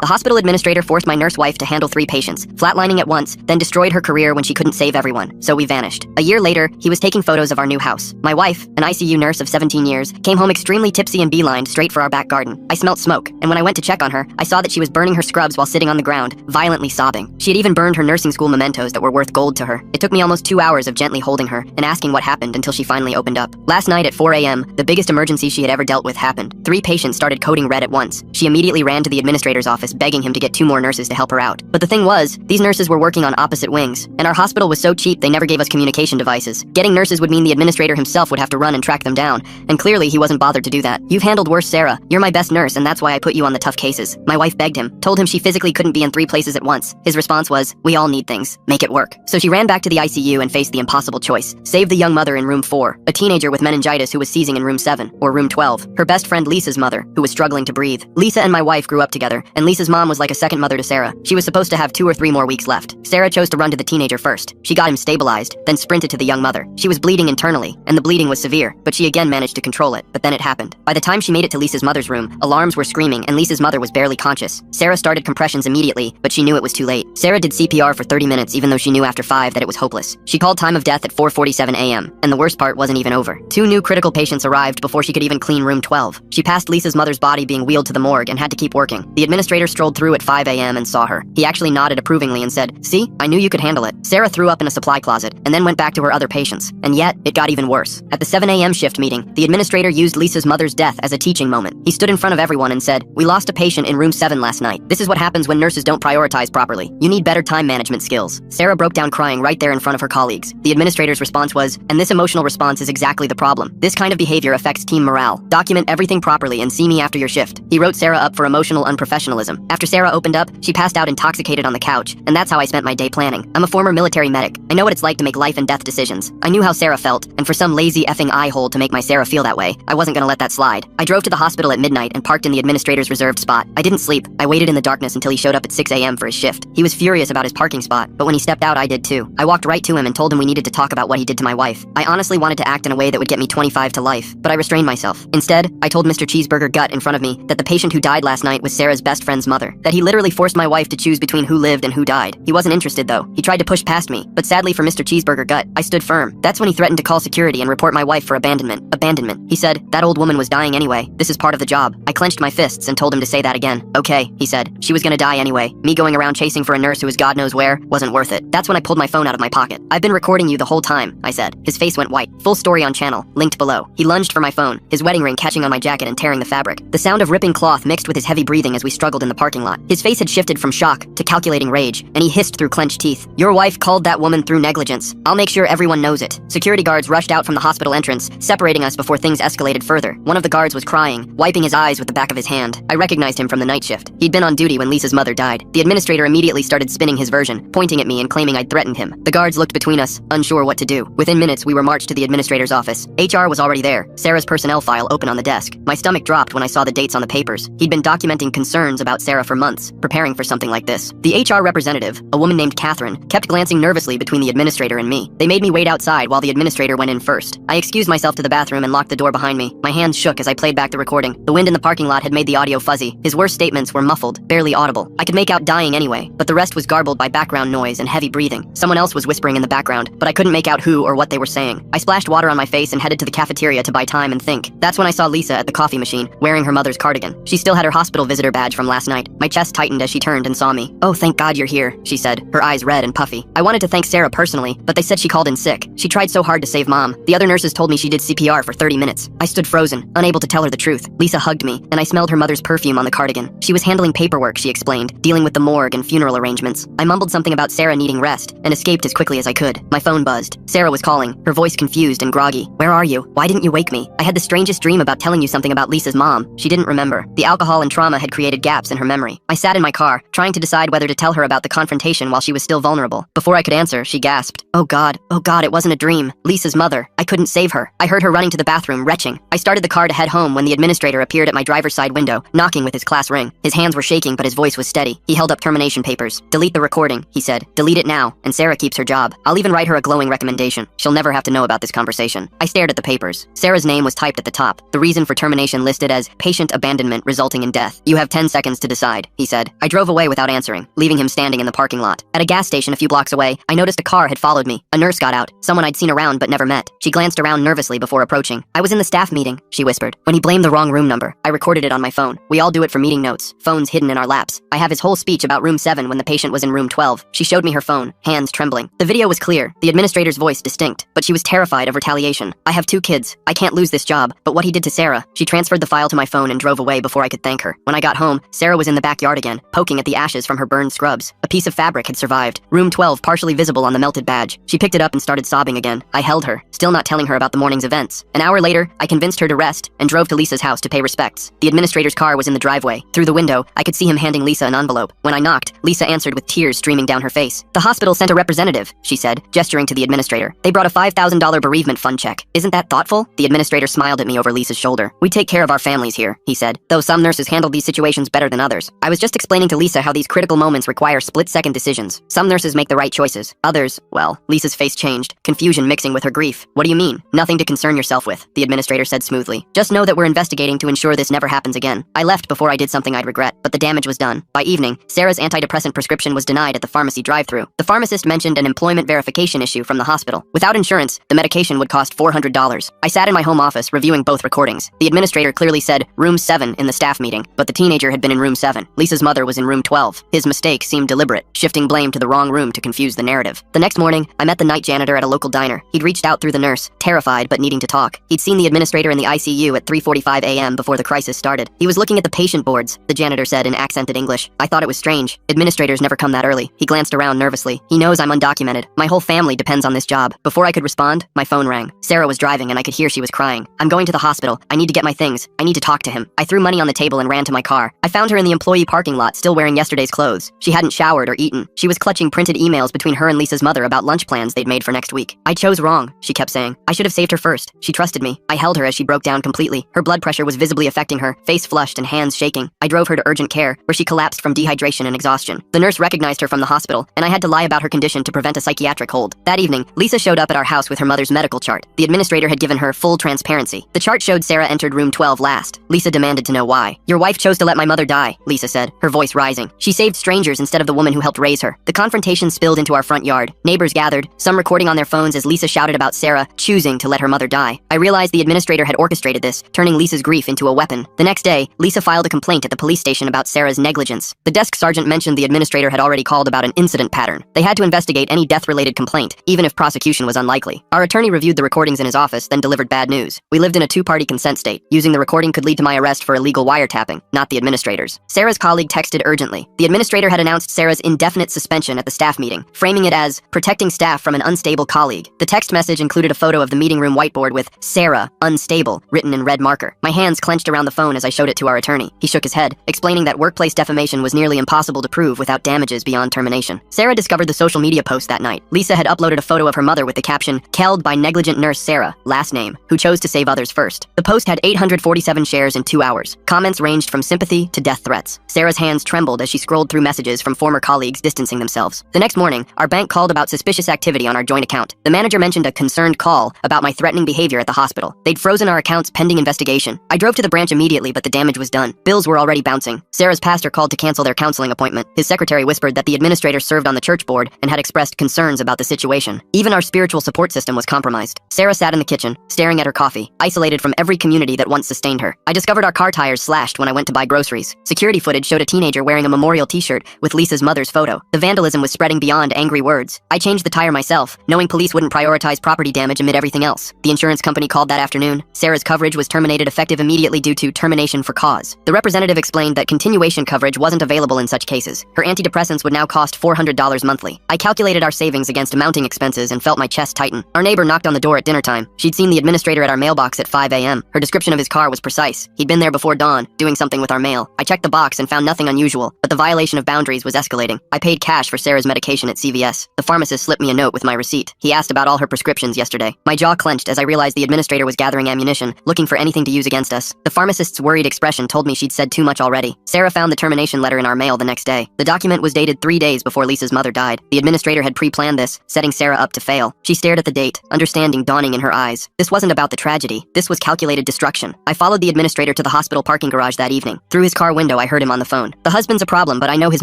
The hospital administrator forced my nurse wife to handle 3 patients, flatlining at once, then destroyed her career when she couldn't save everyone, so we vanished. A year later, he was taking photos of our new house. My wife, an ICU nurse of 17 years, came home extremely tipsy and beelined straight for our back garden. I smelt smoke, and when I went to check on her, I saw that she was burning her scrubs while sitting on the ground, violently sobbing. She had even burned her nursing school mementos that were worth gold to her. It took me almost 2 hours of gently holding her and asking what happened until she finally opened up. Last night at 4 a.m., the biggest emergency she had ever dealt with happened. 3 patients started coding red at once. She immediately ran to the administrator's office begging him to get 2 more nurses to help her out. But the thing was, these nurses were working on opposite wings, and our hospital was so cheap they never gave us communication devices. Getting nurses would mean the administrator himself would have to run and track them down, and clearly he wasn't bothered to do that. "You've handled worse, Sarah. You're my best nurse, and that's why I put you on the tough cases." My wife begged him, told him she physically couldn't be in 3 places at once. His response was, "We all need things. Make it work." So she ran back to the ICU and faced the impossible choice. Save the young mother in room 4, a teenager with meningitis who was seizing in room 7, or room 12, her best friend Lisa's mother, who was struggling to breathe. Lisa and my wife grew up together, and Lisa's mom was like a second mother to Sarah. She was supposed to have 2 or 3 more weeks left. Sarah chose to run to the teenager first. She got him stabilized, then sprinted to the young mother. She was bleeding internally, and the bleeding was severe, but she again managed to control it. But then it happened. By the time she made it to Lisa's mother's room, alarms were screaming, and Lisa's mother was barely conscious. Sarah started compressions immediately, but she knew it was too late. Sarah did CPR for 30 minutes, even though she knew after 5 that it was hopeless. She called time of death at 4:47 a.m., and the worst part wasn't even over. 2 new critical patients arrived before she could even clean room 12. She passed Lisa's mother's body being wheeled to the morgue and had to keep working. The administrator strolled through at 5 a.m. and saw her. He actually nodded approvingly and said, "See, I knew you could handle it." Sarah threw up in a supply closet and then went back to her other patients. And yet, it got even worse. At the 7 a.m. shift meeting, the administrator used Lisa's mother's death as a teaching moment. He stood in front of everyone and said, "We lost a patient in room 7 last night. This is what happens when nurses don't prioritize properly. You need better time management skills." Sarah broke down crying right there in front of her colleagues. The administrator's response was, "And this emotional response is exactly the problem. This kind of behavior affects team morale. Document everything properly and see me after your shift." He wrote Sarah up for emotional unprofessionalism. After Sarah opened up, she passed out intoxicated on the couch, and that's how I spent my day planning. I'm a former military medic. I know what it's like to make life and death decisions. I knew how Sarah felt, and for some lazy effing eye hole to make my Sarah feel that way, I wasn't gonna let that slide. I drove to the hospital at midnight and parked in the administrator's reserved spot. I didn't sleep. I waited in the darkness until he showed up at 6 a.m. for his shift. He was furious about his parking spot, but when he stepped out, I did too. I walked right to him and told him we needed to talk about what he did to my wife. I honestly wanted to act in a way that would get me 25 to life, but I restrained myself. Instead, I told Mr. Cheeseburger Gut in front of me that the patient who died last night was Sarah's best friend's mother, that he literally forced my wife to choose between who lived and who died. He wasn't interested though. He tried to push past me, but sadly for Mr. Cheeseburger Gut, I stood firm. That's when he threatened to call security and report my wife for abandonment. Abandonment. He said, "That old woman was dying anyway. This is part of the job." I clenched my fists and told him to say that again. "Okay," he said. "She was gonna die anyway. Me going around chasing for a nurse who was God knows where wasn't worth it." That's when I pulled my phone out of my pocket. "I've been recording you the whole time," I said. His face went white. Full story on channel, linked below. He lunged for my phone, his wedding ring catching on my jacket and tearing the fabric. The sound of ripping cloth mixed with his heavy breathing as we struggled in the parking lot. His face had shifted from shock to calculating rage, and he hissed through clenched teeth, "Your wife called that woman through negligence. I'll make sure everyone knows it." Security guards rushed out from the hospital entrance, separating us before things escalated further. One of the guards was crying, wiping his eyes with the back of his hand. I recognized him from the night shift. He'd been on duty when Lisa's mother died. The administrator immediately started spinning his version, pointing at me and claiming I'd threatened him. The guards looked between us, unsure what to do. Within minutes, we were marched to the administrator's office. HR was already there, Sarah's personnel file open on the desk. My stomach dropped when I saw the dates on the papers. He'd been documenting concerns about Sarah for months, preparing for something like this. The HR representative, a woman named Catherine, kept glancing nervously between the administrator and me. They made me wait outside while the administrator went in first. I excused myself to the bathroom and locked the door behind me. My hands shook as I played back the recording. The wind in the parking lot had made the audio fuzzy. His worst statements were muffled, barely audible. I could make out dying anyway, but the rest was garbled by background noise and heavy breathing. Someone else was whispering in the background, but I couldn't make out who or what they were saying. I splashed water on my face and headed to the cafeteria to buy time and think. That's when I saw Lisa at the coffee machine, wearing her mother's cardigan. She still had her hospital visitor badge from last night. My chest tightened as she turned and saw me. "Oh, thank God you're here," she said, her eyes red and puffy. I wanted to thank Sarah personally, but they said she called in sick. She tried so hard to save Mom. The other nurses told me she did CPR for 30 minutes. I stood frozen, unable to tell her the truth. Lisa hugged me, and I smelled her mother's perfume on the cardigan. She was handling paperwork, she explained, dealing with the morgue and funeral arrangements. I mumbled something about Sarah needing rest, and escaped as quickly as I could. My phone buzzed. Sarah was calling, her voice confused and groggy. "Where are you? Why didn't you wake me? I had the strangest dream about telling you something about Lisa's mom." She didn't remember. The alcohol and trauma had created gaps in her memory. I sat in my car, trying to decide whether to tell her about the confrontation while she was still vulnerable. Before I could answer, she gasped, oh God, it wasn't a dream. Lisa's mother. I couldn't save her. I heard her running to the bathroom, retching. I started the car to head home when the administrator appeared at my driver's side window, knocking with his class ring. His hands were shaking, but his voice was steady. He held up termination papers. "Delete the recording," he said. "Delete it now, and Sarah keeps her job. I'll even write her a glowing recommendation. She'll never have to know about this conversation." I stared at the papers. Sarah's name was typed at the top. The reason for termination listed as patient abandonment resulting in death. "You have 10 seconds to decide, he said. I drove away without answering, leaving him standing in the parking lot. At a gas station a few blocks away, I noticed a car had followed me. A nurse got out, someone I'd seen around but never met. She glanced around nervously before approaching. I was in the staff meeting, she whispered. When he blamed the wrong room number, I recorded it on my phone. We all do it for meeting notes, phones hidden in our laps. I have his whole speech about room 7 when the patient was in room 12. She showed me her phone, hands trembling. The video was clear, the administrator's voice distinct, but she was terrified of retaliation. I have 2 kids. I can't lose this job, but what he did to Sarah. She transferred the file to my phone and drove away before I could thank her. When I got home, Sarah was in the backyard again, poking at the ashes from her burned scrubs. A piece of fabric had survived, room 12 partially visible on the melted badge. She picked it up and started sobbing again. I held her, still not telling her about the morning's events. An hour later, I convinced her to rest and drove to Lisa's house to pay respects. The administrator's car was in the driveway. Through the window, I could see him handing Lisa an envelope. When I knocked, Lisa answered with tears streaming down her face. The hospital sent a representative, she said, gesturing to the administrator. They brought a $5,000 bereavement fund check. Isn't that thoughtful? The administrator smiled at me over Lisa's shoulder. We take care of our families here, he said, though some nurses handle these situations better than others. I was just explaining to Lisa how these critical moments require split-second decisions. Some nurses make the right choices. Others, well, Lisa's face changed, confusion mixing with her grief. What do you mean? Nothing to concern yourself with, the administrator said smoothly. Just know that we're investigating to ensure this never happens again. I left before I did something I'd regret, but the damage was done. By evening, Sarah's antidepressant prescription was denied at the pharmacy drive-thru. The pharmacist mentioned an employment verification issue from the hospital. Without insurance, the medication would cost $400. I sat in my home office reviewing both recordings. The administrator clearly said room 7 in the staff meeting, but the teenager had been in room 7. Lisa's mother was in room 12. His mistake seemed deliberate, shifting blame to the wrong room to confuse the narrative. The next morning, I met the night janitor at a local diner. He'd reached out through the nurse, terrified but needing to talk. He'd seen the administrator in the ICU at 3:45 a.m. before the crisis started. He was looking at the patient boards, the janitor said in accented English. I thought it was strange. Administrators never come that early. He glanced around nervously. He knows I'm undocumented. My whole family depends on this job. Before I could respond, my phone rang. Sarah was driving and I could hear she was crying. I'm going to the hospital. I need to get my things. I need to talk to him. I threw money on the table and ran to my car. I found her in the employee parking lot, still wearing yesterday's clothes. She hadn't showered or eaten. She was clutching printed emails between her and Lisa's mother about lunch plans they'd made for next week. I chose wrong, she kept saying. I should have saved her first. She trusted me. I held her as she broke down completely. Her blood pressure was visibly affecting her, face flushed and hands shaking. I drove her to urgent care, where she collapsed from dehydration and exhaustion. The nurse recognized her from the hospital, and I had to lie about her condition to prevent a psychiatric hold. That evening, Lisa showed up at our house with her mother's medical chart. The administrator had given her full transparency. The chart showed Sarah entered room 12 last. Lisa demanded to know why. Your wife chose to let my mother die, Lisa said, her voice rising. She saved strangers instead of the woman who helped raise her. The confrontation spilled into our front yard. Neighbors gathered, some recording on their phones as Lisa shouted about Sarah choosing to let her mother die. I realized the administrator had orchestrated this, turning Lisa's grief into a weapon. The next day, Lisa filed a complaint at the police station about Sarah's negligence. The desk sergeant mentioned the administrator had already called about an incident pattern. They had to investigate any death-related complaint, even if prosecution was unlikely. Our attorney reviewed the recordings in his office, then delivered bad news. We lived in a 2-party consent state. Using the recording could lead to my arrest for illegal wiretapping, not the administrator's. Sarah's colleague texted urgently. The administrator had announced Sarah's indefinite suspension at the staff meeting, framing it as protecting staff from an unstable colleague. The text message included a photo of the meeting room whiteboard with Sarah, unstable, written in red marker. My hands clenched around the phone as I showed it to our attorney. He shook his head, explaining that workplace defamation was nearly impossible to prove without damages beyond termination. Sarah discovered the social media post that night. Lisa had uploaded a photo of her mother with the caption, "Killed by negligent nurse Sarah, last name, who chose to save others first." The post had 847 shares in 2 hours. Comments ranged from sympathy to death threats. Sarah's hands trembled as she scrolled through messages from former colleagues distancing themselves. The next morning, our bank called about suspicious activity on our joint account. The manager mentioned a concerned call about my threatening behavior at the hospital. They'd frozen our accounts pending investigation. I drove to the branch immediately, but the damage was done. Bills were already bouncing. Sarah's pastor called to cancel their counseling appointment. His secretary whispered that the administrator served on the church board and had expressed concerns about the situation. Even our spiritual support system was compromised. Sarah sat in the kitchen, staring at her coffee, isolated from every community that once sustained her. I discovered our car tires slashed when I went to buy groceries. Security footage showed a teenager wearing a memorial t-shirt with Lisa's mother's photo. The vandalism was spreading beyond angry words. I changed the tire myself, knowing police wouldn't prioritize property damage amid everything else. The insurance company called that afternoon. Sarah's coverage was terminated effective immediately due to termination for cause. The representative explained that continuation coverage wasn't available in such cases. Her antidepressants would now cost $400 monthly. I calculated our savings against mounting expenses and felt my chest tighten. Our neighbor knocked on the door at dinner time. She'd seen the administrator at our mailbox at 5 a.m. Her description of his car was precise. He'd been there before dawn, doing something with our mail. I checked the box and found nothing unusual, but the violation of boundaries was escalating. I paid cash for Sarah's medication at CVS. The pharmacist slipped me a note with my receipt. He asked about all her prescriptions yesterday. My jaw clenched as I realized the administrator was gathering ammunition, looking for anything to use against us. The pharmacist's worried expression told me she'd said too much already. Sarah found the termination letter in our mail the next day. The document was dated 3 days before Lisa's mother died. The administrator had pre-planned this, setting Sarah up to fail. She stared at the date, understanding dawning in her eyes. This wasn't about the tragedy. This was calculated destruction. I followed the administrator to the hospital parking garage that evening. Through his car window, I heard him on the phone. The husband's a problem, but I know his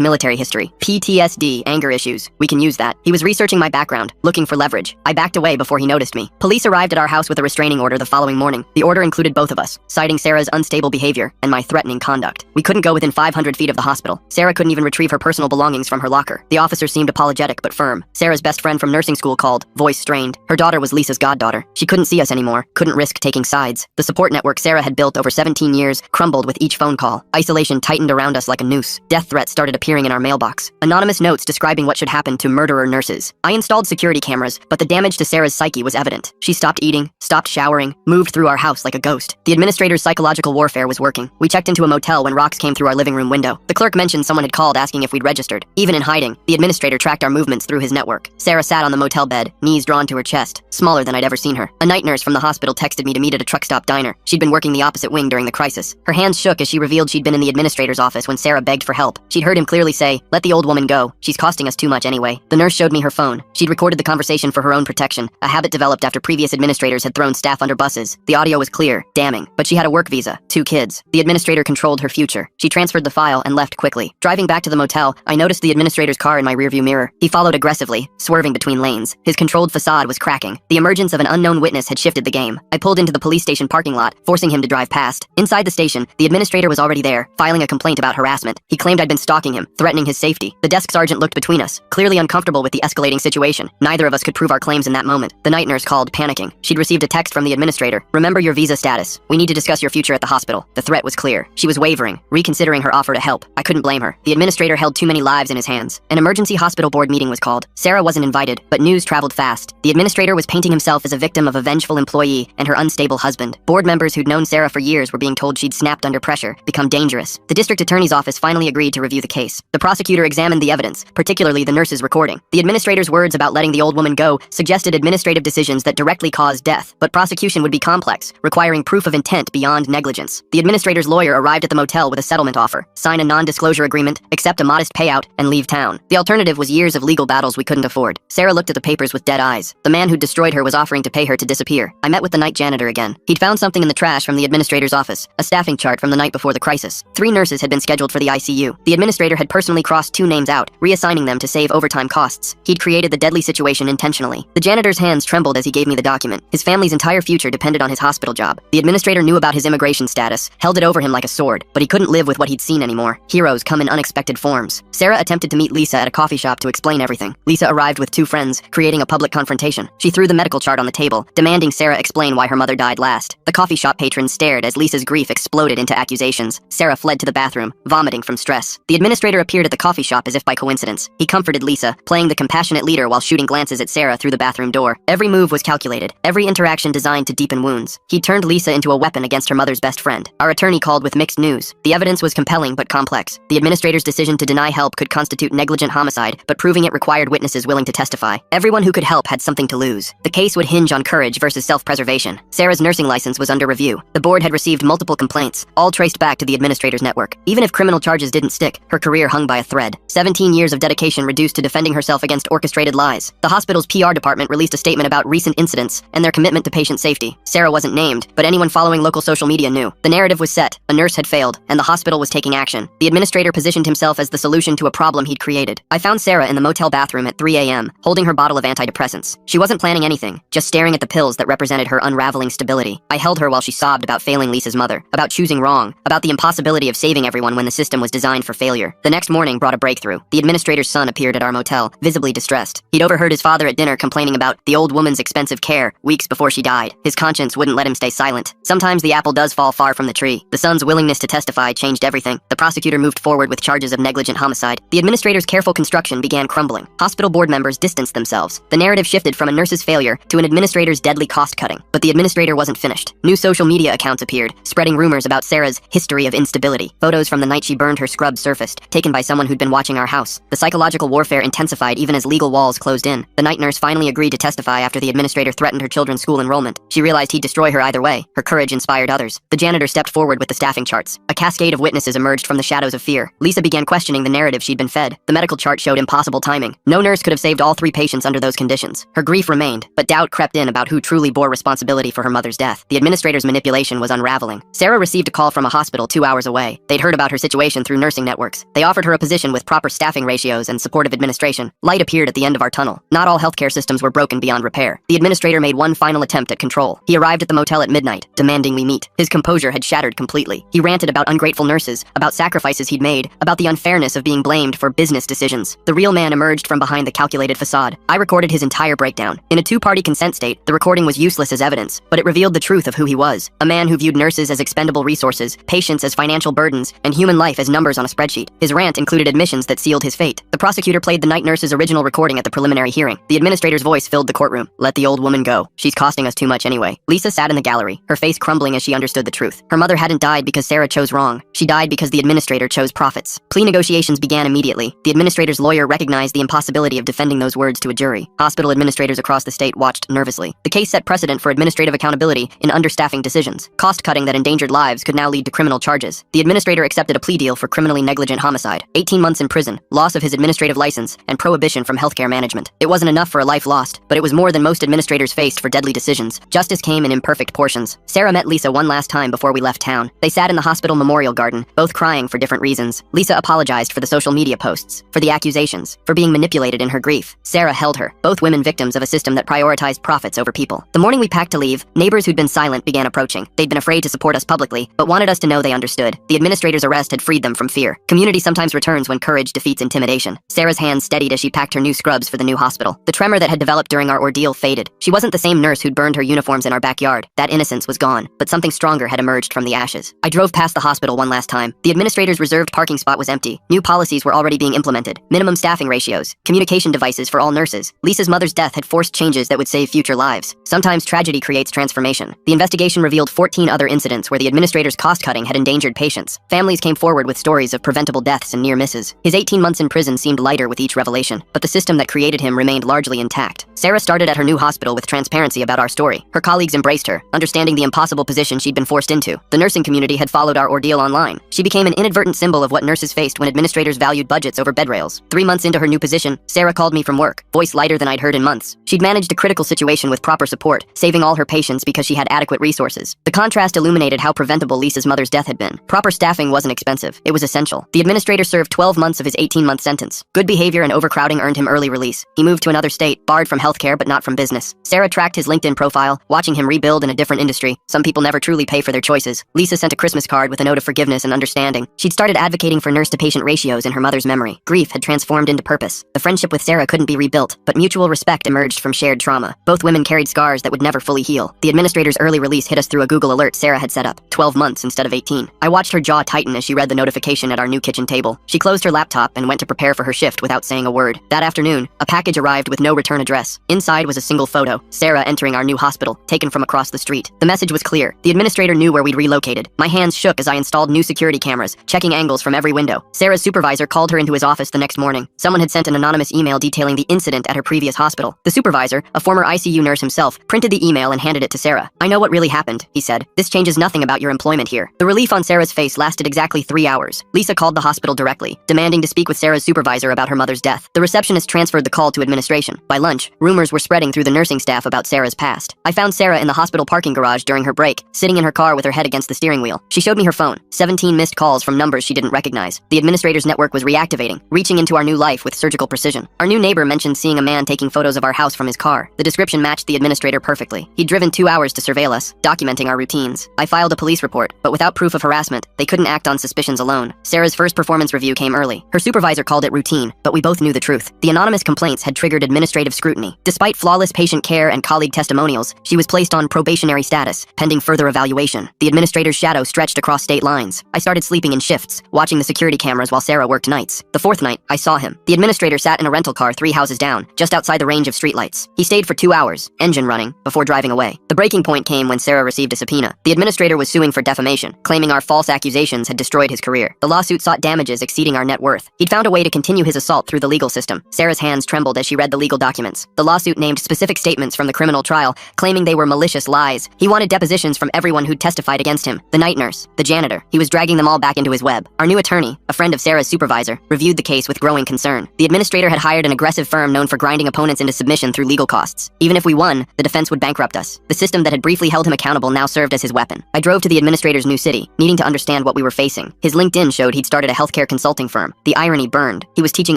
military history. PTSD, anger issues. We can use that. He was researching my background, looking for leverage. I backed away before he noticed me. Police arrived at our house with a restraining order the following morning. The order included both of us, citing Sarah's unstable behavior and my threatening conduct. We couldn't go within 500 feet of the hospital. Sarah couldn't even retrieve her personal belongings from her locker. The officer seemed apologetic but firm. Sarah's best friend from nursing school called, voice strained. Her daughter was Lisa's goddaughter. She couldn't see us anymore, couldn't risk taking sides. The support network Sarah had built over 17 years crumbled with each phone call. Isolation tightened around us like a noose. Death threats started appearing in our mailbox. Anonymous notes describing what should happen to murderer nurses. I installed security cameras, but the damage to Sarah's psyche was evident. She stopped eating, stopped showering, moved through our house like a ghost. The administrator's psychological warfare was working. We checked into a motel when rocks came through our living room window. The clerk mentioned someone had called asking if we'd registered. Even in hiding, the administrator tracked our movements through his network. Sarah sat on the motel bed, knees drawn to her chest, smaller than I'd ever seen her. A night nurse from the hospital texted me to meet at a truck stop diner. She'd been working the opposite wing during the crisis. Her hands shook as she revealed she'd been in the administrator's office when Sarah begged for help. She'd heard him clearly say, "Let the old woman go. She's costing us too much anyway." The nurse showed me her phone. She'd recorded the conversation for her own protection, a habit developed after previous administrators had thrown staff under buses. The audio was clear, damning, but she had a work visa, 2 kids. The administrator controlled her future. She transferred the file and left quickly. Driving back to the motel, I noticed the administrator's car in my rearview mirror. He followed aggressively, swerving between lanes. His controlled facade was cracking. The emergence of an unknown witness had shifted the game. I pulled into the police station parking lot, forcing him to drive past. Inside the station, the administrator was already there, filing a complaint about harassment. He claimed I'd been stalking him, threatening his safety. The desk sergeant looked between us, clearly uncomfortable with the escalating situation. Neither of us could prove our claims in that moment. The night nurse called, panicking. She'd received a text from the administrator. "Remember your visa status. We need to discuss your future at the hospital." The threat was clear. She was wavering, reconsidering her offer to help. I couldn't blame her. The administrator held too many lives in his hands. An emergency hospital board meeting was called. Sarah wasn't invited, but news traveled fast. The administrator was painting himself as a victim of a vengeful employee and her unstable husband. Board members who'd known Sarah for years were being told she'd snapped under pressure, become dangerous. The district attorney's office finally agreed to review the case. The prosecutor examined the evidence, particularly the nurse's recording. The administrator's words about letting the old woman go suggested administrative decisions that directly caused death, but prosecution would be complex, requiring proof of intent beyond negligence. The administrator's lawyer arrived at the motel with a settlement offer: sign a non-disclosure agreement, accept a modest payout, and leave town. The alternative was years of legal battles we couldn't afford. Sarah looked at the papers with dead eyes. The man who'd destroyed her was offering to pay her to disappear. I met with the night janitor again. He'd found something in the trash from the administrator's office, a staffing chart from the night before the crisis. 3 nurses had been scheduled for the ICU. The administrator had personally crossed 2 names out, reassigning them to save overtime costs. He'd created the deadly situation intentionally. The janitor's hands trembled as he gave me the document. His family's entire future depended on his hospital job. The administrator knew about his immigration status, held it over him like a sword, but he couldn't live with what he'd seen anymore. Heroes come in unexpected forms. Sarah attempted to meet Lisa at a coffee shop to explain everything. Lisa arrived with 2 friends, creating a public confrontation. She threw the medical chart on the table, demanding Sarah explain why her mother died last. The coffee shop patron stared as Lisa's grief exploded into accusations. Sarah fled to the bathroom, vomiting from stress. The administrator appeared at the coffee shop as if by coincidence. He comforted Lisa, playing the compassionate leader while shooting glances at Sarah through the bathroom door. Every move was calculated, every interaction designed to deepen wounds. He turned Lisa into a weapon against her mother's best friend. Our attorney called with mixed news. The evidence was compelling but complex. The administrator's decision to deny help could constitute negligent homicide, but proving it required witnesses willing to testify. Everyone who could help had something to lose. The case would hinge on courage versus self-preservation. Sarah's nursing license was under review. The board had received multiple complaints, all traced back to the administrator's network. Even if criminal charges didn't stick, her career hung by a thread. 17 years of dedication reduced to defending herself against orchestrated lies. The hospital's PR department released a statement about recent incidents and their commitment to patient safety. Sarah wasn't named, but anyone following local social media knew. The narrative was set, a nurse had failed, and the hospital was taking action. The administrator positioned himself as the solution to a problem he'd created. I found Sarah in the motel bathroom at 3 a.m., holding her bottle of antidepressants. She wasn't planning anything, just staring at the pills that represented her unraveling stability. I held her while she sobbed about failing Lisa's mother, about choosing wrong, about the impossibility of saving everyone when the system was designed for failure. The next morning brought a breakthrough. The administrator's son appeared at our motel, visibly distressed. He'd overheard his father at dinner complaining about the old woman's expensive care weeks before she died. His conscience wouldn't let him stay silent. Sometimes the apple does fall far from the tree. The son's willingness to testify changed everything. The prosecutor moved forward with charges of negligent homicide. The administrator's careful construction began crumbling. Hospital board members distanced themselves. The narrative shifted from a nurse's failure to an administrator's deadly cost-cutting. But the administrator wasn't finished. New social media accounts appeared, spreading rumors about Sarah's history of instability. Photos from the night she burned her scrub surfaced, taken by someone who'd been watching our house. The psychological warfare intensified even as legal walls closed in. The night nurse finally agreed to testify after the administrator threatened her children's school enrollment. She realized he'd destroy her either way. Her courage inspired others. The janitor stepped forward with the staffing charts. A cascade of witnesses emerged from the shadows of fear. Lisa began questioning the narrative she'd been fed. The medical chart showed impossible timing. No nurse could have saved all 3 patients under those conditions. Her grief remained, but doubt crept in about who truly bore responsibility for her mother's death. The administrator's manipulation was unraveling. Sarah received a call from a hospital 2 hours away. They'd heard about her situation through nursing networks. They offered her a position with proper staffing ratios and supportive administration. Light appeared at the end of our tunnel. Not all healthcare systems were broken beyond repair. The administrator made one final attempt at control. He arrived at the motel at midnight, demanding we meet. His composure had shattered completely. He ranted about ungrateful nurses, about sacrifices he'd made, about the unfairness of being blamed for business decisions. The real man emerged from behind the calculated facade. I recorded his entire breakdown. In a two-party consent state, the recording was useless as evidence, but it revealed the truth of who he was. A man who viewed nurses as expendable resources, patients as financial burdens, and human life as numbers on a spreadsheet. His rant included admissions that sealed his fate. The prosecutor played the night nurse's original recording at the preliminary hearing. The administrator's voice filled the courtroom. Let the old woman go. She's costing us too much anyway. Lisa sat in the gallery, her face crumbling as she understood the truth. Her mother hadn't died because Sarah chose wrong. She died because the administrator chose profits. Plea negotiations began immediately. The administrator's lawyer recognized the impossibility of defending those words to a jury. Hospital administrators across the state watched nervously. The case set precedent for administrative accountability in understaffing decisions. Cost-cutting that endangered lives could now lead to criminal charges. The administrator accepted a plea deal for criminally negligent homicide, 18 months in prison, loss of his administrative license, and prohibition from healthcare management. It wasn't enough for a life lost, but it was more than most administrators faced for deadly decisions. Justice came in imperfect portions. Sarah met Lisa one last time before we left town. They sat in the hospital memorial garden, both crying for different reasons. Lisa apologized for the social media posts, for the accusations, for being manipulated in her grief. Sarah held her, both women victims of a system that prioritized profits over people. The morning we packed to leave, neighbors who'd been silent began approaching. They'd been afraid to support us publicly, but wanted us to know they understood. The administrator's arrest had freed them from fear. Community sometimes returns when courage defeats intimidation. Sarah's hands steadied as she packed her new scrubs for the new hospital. The tremor that had developed during our ordeal faded. She wasn't the same nurse who'd burned her uniforms in our backyard. That innocence was gone, but something stronger had emerged from the ashes. I drove past the hospital one last time. The administrator's reserved parking spot was empty. New policies were already being implemented. Minimum staffing ratios, communication devices for all nurses. Lisa's mother's death had forced changes that would save future lives. Sometimes tragedy creates transformation. The investigation revealed 14 other incidents where the administrator's cost-cutting had endangered patients. Families came forward with stories of preventable deaths and near misses. His 18 months in prison seemed lighter with each revelation, but the system that created him remained largely intact. Sarah started at her new hospital with transparency about our story. Her colleagues embraced her, understanding the impossible position she'd been forced into. The nursing community had followed our ordeal online. She became an inadvertent symbol of what nurses faced when administrators valued budgets over bed rails. 3 months into her new position, Sarah called me from work, voice lighter than I'd heard in months. She'd managed a critical situation with proper support, saving all her patients because she had adequate resources. The contrast illuminated how preventable Lisa's mother's death had been. Proper staffing wasn't expensive. It was essential. The administrator served 12 months of his 18-month sentence. Good behavior and overcrowding earned him early release. He moved to another state, barred from healthcare but not from business. Sarah tracked his LinkedIn profile, watching him rebuild in a different industry. Some people never truly pay for their choices. Lisa sent a Christmas card with a note of forgiveness and understanding. She'd started advocating for nurse-to-patient ratios in her mother's memory. Grief had transformed into purpose. The friendship with Sarah couldn't be rebuilt, but mutual respect emerged from shared trauma. Both women carried scars that would never fully heal. The administrator's early release hit us through a Google alert Sarah had set up. 12 months instead of 18. I watched her jaw tighten as she read the notification at our new kitchen table. She closed her laptop and went to prepare for her shift without saying a word. That afternoon, a package arrived with no return address. Inside was a single photo, Sarah entering our new hospital, taken from across the street. The message was clear. The administrator knew where we'd relocated. My hands shook as I installed new security cameras, checking angles from every window. Sarah's supervisor called her into his office the next morning. Someone had sent an anonymous email detailing the incident at her previous hospital. The supervisor, a former ICU nurse himself, printed the email and handed it to Sarah. I know what really happened, he said. This changes nothing about your employment here. The relief on Sarah's face lasted exactly 3 hours. Lisa called the hospital directly, demanding to speak with Sarah's supervisor about her mother's death. The receptionist transferred the call to administration. By lunch, rumors were spreading through the nursing staff about Sarah's past. I found Sarah in the hospital parking garage during her break, sitting in her car with her head against the steering wheel. She showed me her phone. 17 missed calls from numbers she didn't recognize. The administrator's network was reactivating, reaching into our new life with surgical precision. Our new neighbor mentioned seeing a man taking photos of our house from his car. The description matched the administrator perfectly. He'd driven 2 hours to surveil us, documenting our routines. I filed a police report, but without proof of harassment, they couldn't act on suspicions alone. Sarah's first performance review came early. Her supervisor called it routine, but we both knew the truth. The anonymous complaints had triggered administrative scrutiny. Despite flawless patient care and colleague testimonials, she was placed on probationary status, pending further evaluation. The administrator's shadow stretched across state lines. I started sleeping in shifts, watching the security cameras while Sarah worked nights. The fourth night, I saw him. The administrator sat in a rental car 3 houses down, just outside the range of streetlights. He stayed for 2 hours, engine running, before driving away. The breaking point came when Sarah received a subpoena. The administrator was suing for defamation, claiming our false accusations had destroyed his career. The lawsuit sought damages exceeding our net worth. He'd found a way to continue his assault through the legal system. Sarah's hands trembled as she read the legal documents. The lawsuit named specific statements from the criminal trial, claiming they were malicious lies. He wanted depositions from everyone who'd testified against him. The night nurse, the janitor. He was dragging them all back into his web. Our new attorney, a friend of Sarah's supervisor, reviewed the case with growing concern. The administrator had hired an aggressive firm known for grinding opponents into submission through legal costs. Even if we won, the defense would bankrupt us. The system that had briefly held him accountable now served as his weapon. I drove to the administrator's new city, needing to understand what we were facing. His LinkedIn showed he'd started a healthcare consulting firm. The irony burned. He was teaching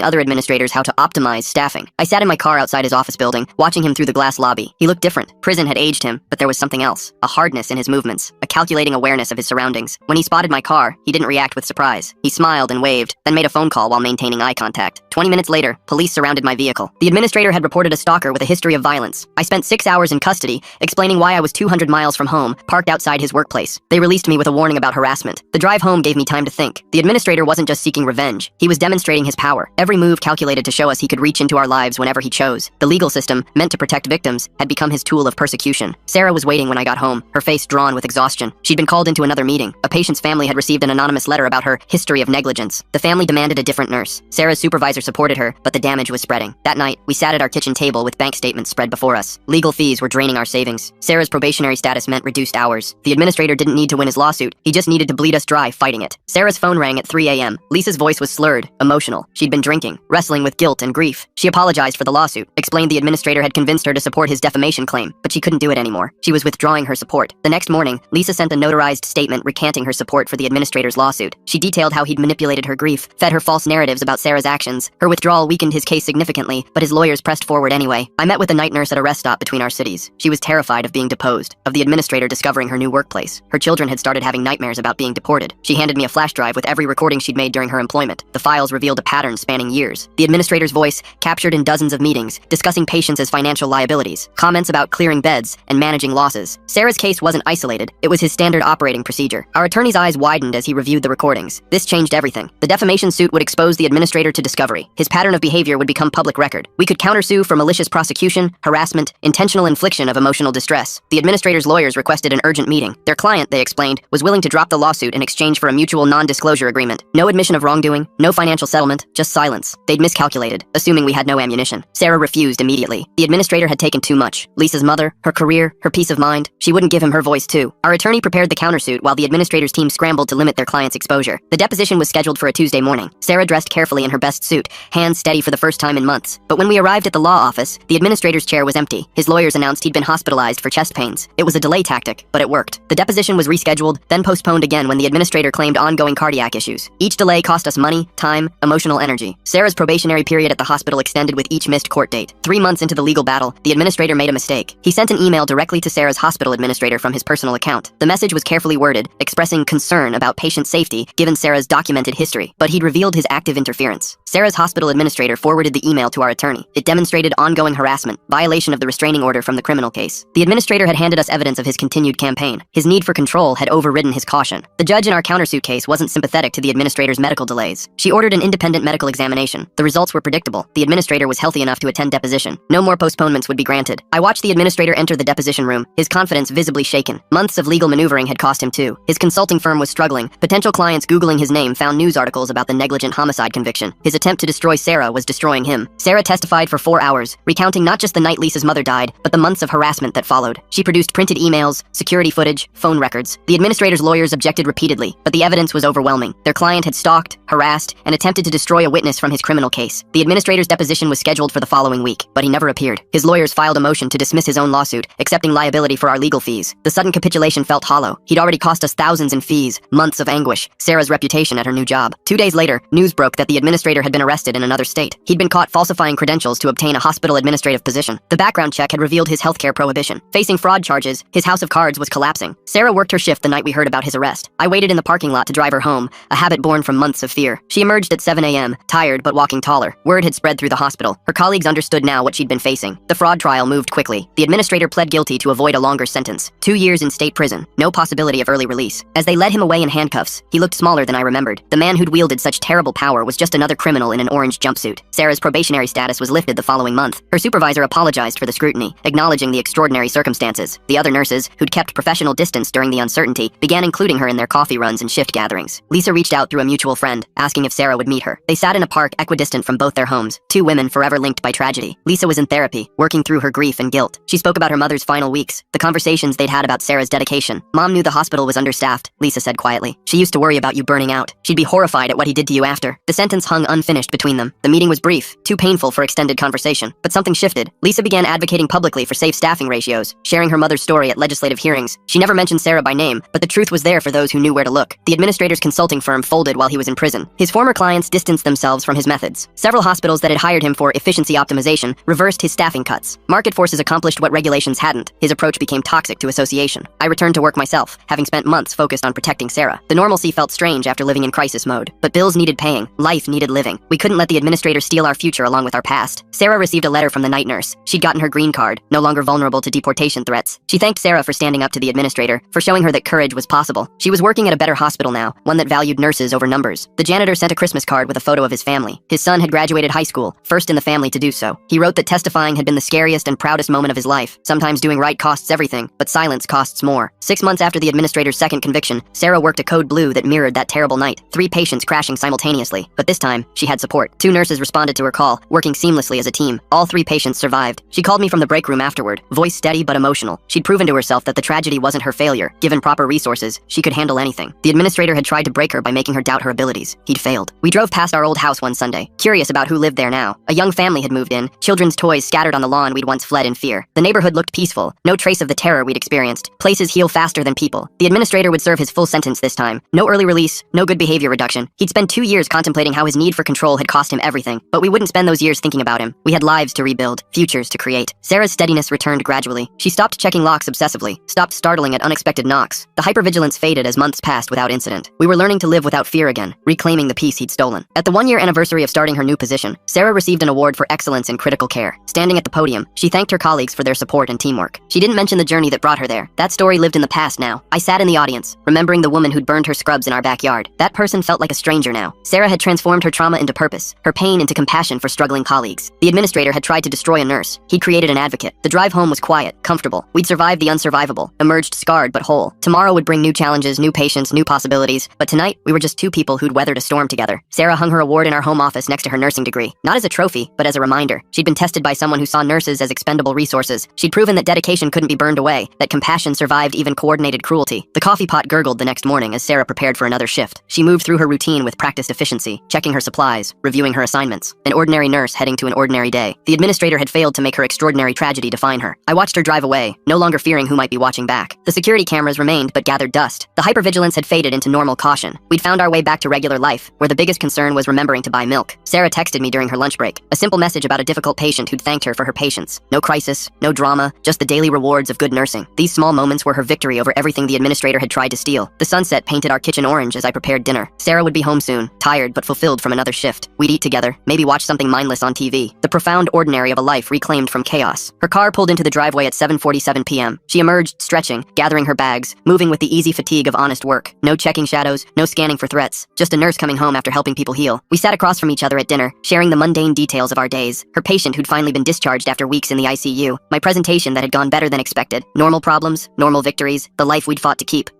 other administrators how to optimize staffing. I sat in my car outside his office building, watching him through the glass lobby. He looked different. Prison had aged him, but there was something else. A hardness in his movements, a calculating awareness of his surroundings. When he spotted my car, he didn't react with surprise. He smiled and waved, then made a phone call while maintaining eye contact. 20 minutes later, police surrounded my vehicle. The administrator had reported a stalker with a history of violence. I spent 6 hours in custody, explaining why I was 200 miles from home, parked outside his workplace. They released me with a warning about harassment. The drive home gave me time to think. The administrator wasn't just seeking revenge. He was demonstrating his power. Every move calculated to show us he could reach into our lives whenever he chose. The legal system, meant to protect victims, had become his tool of persecution. Sarah was waiting when I got home, her face drawn with exhaustion. She'd been called into another meeting. A patient's family had received an anonymous letter about her history of negligence. The family demanded a different nurse. Sarah's supervisor supported her, but the damage was spreading. That night, we sat at our kitchen table with bank statements spread before us. Legal fees were draining our savings. Sarah's probationary status meant reduced hours. The administrator didn't need to win his lawsuit. He just needed to bleed us dry fighting it. Sarah's phone rang at 3 a.m. Lisa's voice was slurred, emotional. She'd been drinking, wrestling with guilt and grief. She apologized for the lawsuit, explained the administrator had convinced her to support his defamation claim, but she couldn't do it anymore. She was withdrawing her support. The next morning, Lisa sent a notarized statement recanting her support for the administrator's lawsuit. She detailed how he'd manipulated her grief, fed her false narratives about Sarah's actions. Her withdrawal weakened his case significantly, but his lawyers pressed forward anyway. I met with a night nurse at a rest stop between our cities. She was terrified of being deposed, of the administrator discovering her new workplace. Her children had started having nightmares about being deported. She handed me a flash drive with every recording she'd made during her employment. The files revealed a pattern spanning years. The administrator's voice, captured in dozens of meetings, discussing patients as financial liabilities, comments about clearing beds and managing losses. Sarah's case wasn't isolated. It was his standard operating procedure. Our attorney's eyes widened as he reviewed the recordings. This changed everything. The defamation suit would expose the administrator to discovery. His pattern of behavior would become public record. We could countersue for malicious prosecution, harassment, intentional infliction of emotional distress. The administrator's lawyers requested an urgent meeting. Their client, they explained, was willing to drop the lawsuit in exchange for a mutual non-disclosure agreement. No admission of wrongdoing, no financial settlement, just silence. They'd miscalculated, assuming we had no ammunition. Sarah refused immediately. The administrator had taken too much. Lisa's mother, her career, her peace of mind. She wouldn't give him her voice too. Our attorney prepared the countersuit while the administrator's team scrambled to limit their client's exposure. The deposition was scheduled for a Tuesday morning. Sarah dressed carefully in her best suit, hands steady for the first time in months. But when we arrived at the law office, the administrator's chair was empty. His lawyers announced he'd been hospitalized for chest pains. It was a delay tactic, but it worked. The deposition was rescheduled, then postponed again when the administrator claimed ongoing cardiac issues. Each delay cost us money, time, emotional energy. Sarah's probationary period at the hospital extended with each missed court date. 3 months into the legal battle, the administrator made a mistake. He sent an email directly to Sarah's hospital administrator from his personal account. The message was carefully worded, expressing concern about patient safety given Sarah's documented history, but he'd revealed his active interference. Sarah's hospital administrator forwarded the email to our attorney. It demonstrated ongoing harassment, violation of the restraining order from the criminal case. The administrator had handed us evidence of his continued campaign. His need for control had overridden his caution. The judge in our countersuit case wasn't sympathetic to the administrator's medical delays. She ordered an independent medical examination. The results were predictable. The administrator was healthy enough to attend deposition. No more postponements would be granted. I watched the administrator enter the deposition room, his confidence visibly shaken. Months of legal maneuvering had cost him too. His consulting firm was struggling. Potential clients Googling his name found news articles about the negligent homicide conviction. His attempt to destroy Sarah was destroying him. Sarah testified for 4 hours, recounting not just the night Lisa's mother died, but the months of harassment that followed. She produced printed emails, security footage, phone records. The administrator's lawyers objected repeatedly, but the evidence was overwhelming. Their client had stalked, harassed, and attempted to destroy a witness from his criminal case. The administrator's deposition was scheduled for the following week, but he never appeared. His lawyers filed a motion to dismiss his own lawsuit, accepting liability for our legal fees. The sudden capitulation felt hollow. He'd already cost us thousands in fees, months of anguish, Sarah's reputation at her new job. 2 days later, news broke that the administrator had been arrested in another state. He'd been caught falsifying credentials to obtain a hospital administrative position. The background check had revealed his healthcare prohibition. Facing fraud charges, his house of cards was collapsing. Sarah worked her shift the night we heard about his arrest. I waited in the parking lot to drive her home, a habit born from months of fear. She emerged at 7 a.m., tired but walking taller. Word had spread through the hospital. Her colleagues understood now what she'd been facing. The fraud trial moved quickly. The administrator pled guilty to avoid a longer sentence. 2 years in state prison. No possibility of early release. As they led him away in handcuffs, he looked smaller than I remembered. The man who'd wielded such terrible power was just another criminal in an orange jumpsuit. Sarah's probationary status was lifted the following month. Her supervisor apologized for the scrutiny, acknowledging the extraordinary circumstances. The other nurses, who'd kept professional distance during the uncertainty, began including her in their coffee runs and shift gatherings. Lisa reached out through a mutual friend, asking if Sarah would meet her. They sat in a park equidistant from both their homes, 2 women forever linked by tragedy. Lisa was in therapy, working through her grief and guilt. She spoke about her mother's final weeks, the conversations they'd had about Sarah's dedication. Mom knew the hospital was understaffed, Lisa said quietly. She used to worry about you burning out. She'd be horrified at what he did to you after. The sentence hung unfinished between them. The meeting was brief, too painful for extended conversation. But something shifted. Lisa began advocating publicly for safe staffing ratios, sharing her mother's story at legislative hearings. She never mentioned Sarah by name, but the truth was there for those who knew where to look. The administrator's consulting firm folded while he was in prison. His former clients distanced themselves from his methods. Several hospitals that had hired him for efficiency optimization reversed his staffing cuts. Market forces accomplished what regulations hadn't. His approach became toxic to association. I returned to work myself, having spent months focused on protecting Sarah. The normalcy felt strange after living in crisis mode. But bills needed paying. Life needed living. We couldn't let the administrator steal our future along with our past. Sarah received a letter from the night nurse. She'd gotten her green card, no longer vulnerable to deportation threats. She thanked Sarah for standing up to the administrator, for showing her that courage was possible. She was working at a better hospital now, one that valued nurses over numbers. The janitor sent a Christmas card with a photo of his family. His son had graduated high school, first in the family to do so. He wrote that testifying had been the scariest and proudest moment of his life. Sometimes doing right costs everything, but silence costs more. 6 months after the administrator's second conviction, Sarah worked a code blue that mirrored that terrible night. 3 patients crashing simultaneously, but this time, she had support. 2 nurses responded to her call, working seamlessly as a team. All 3 patients survived. She called me from the break room afterward, voice steady but emotional. She'd proven to herself that the tragedy wasn't her failure. Given proper resources, she could handle anything. The administrator had tried to break her by making her doubt her abilities. He'd failed. We drove past our old house one Sunday, curious about who lived there now. A young family had moved in, children's toys scattered on the lawn we'd once fled in fear. The neighborhood looked peaceful, no trace of the terror we'd experienced. Places heal faster than people. The administrator would serve his full sentence this time. No early release, no good behavior reduction. He'd spend 2 years contemplating how his need for control had cost him everything, but we wouldn't spend those years thinking about him. We had lives to rebuild, futures to create. Sarah's steadiness returned gradually. She stopped checking locks obsessively, stopped startling at unexpected knocks. The hypervigilance faded as months passed without incident. We were learning to live without fear again, reclaiming the peace he'd stolen. At the 1-year anniversary of starting her new position, Sarah received an award for excellence in critical care. Standing at the podium, she thanked her colleagues for their support and teamwork. She didn't mention the journey that brought her there. That story lived in the past now. I sat in the audience, remembering the woman who'd burned her scrubs in our backyard. That person felt like a stranger now. Sarah had transformed her trauma into purpose, her pain into compassion for struggling colleagues. The administrator had tried to destroy a nurse. He'd created an advocate. The drive home was quiet, comfortable. We'd survived the unsurvivable, emerged scarred but whole. Tomorrow would bring new challenges, new patients, new possibilities. But tonight, we were just 2 people who'd weathered a storm together. Sarah hung her award in our home office next to her nursing degree. Not as a trophy, but as a reminder. She'd been tested by someone who saw nurses as expendable resources. She'd proven that dedication couldn't be burned away, that compassion survived even coordinated cruelty. The coffee pot gurgled the next morning as Sarah prepared for another shift. She moved through her routine with practiced efficiency, checking her supplies, reviewing her assignments. An ordinary nurse heading to an ordinary day. The administrator had failed to make her extraordinary tragedy define her. I watched her drive away, no longer fearing who might be watching back. The security cameras remained but gathered dust. The hypervigilance had faded into normal caution. We'd found our way back to regular life, where the biggest concern was remembering to buy milk. Sarah texted me during her lunch break, a simple message about a difficult patient who'd thanked her for her patience. No crisis, no drama, just the daily rewards of good nursing. These small moments were her victory over everything the administrator had tried to steal. The sunset painted our kitchen orange as I prepared dinner. Sarah would be home soon, tired but fulfilled from another shift. We'd eat together, maybe watch something mindless on TV. The profound ordinary of a life reclaimed from chaos. Her car pulled into the driveway at 7:47 p.m. She emerged, stretching, gathering her bags, moving with the easy fatigue of honest work. No checking shadows, no scanning for threats, just a nurse coming home after helping people heal. We sat across from each other at dinner, sharing the mundane details of our days. Her patient who'd finally been discharged after weeks in the ICU. My presentation that had gone better than expected. Normal problems, normal victories, the life we'd fought to keep.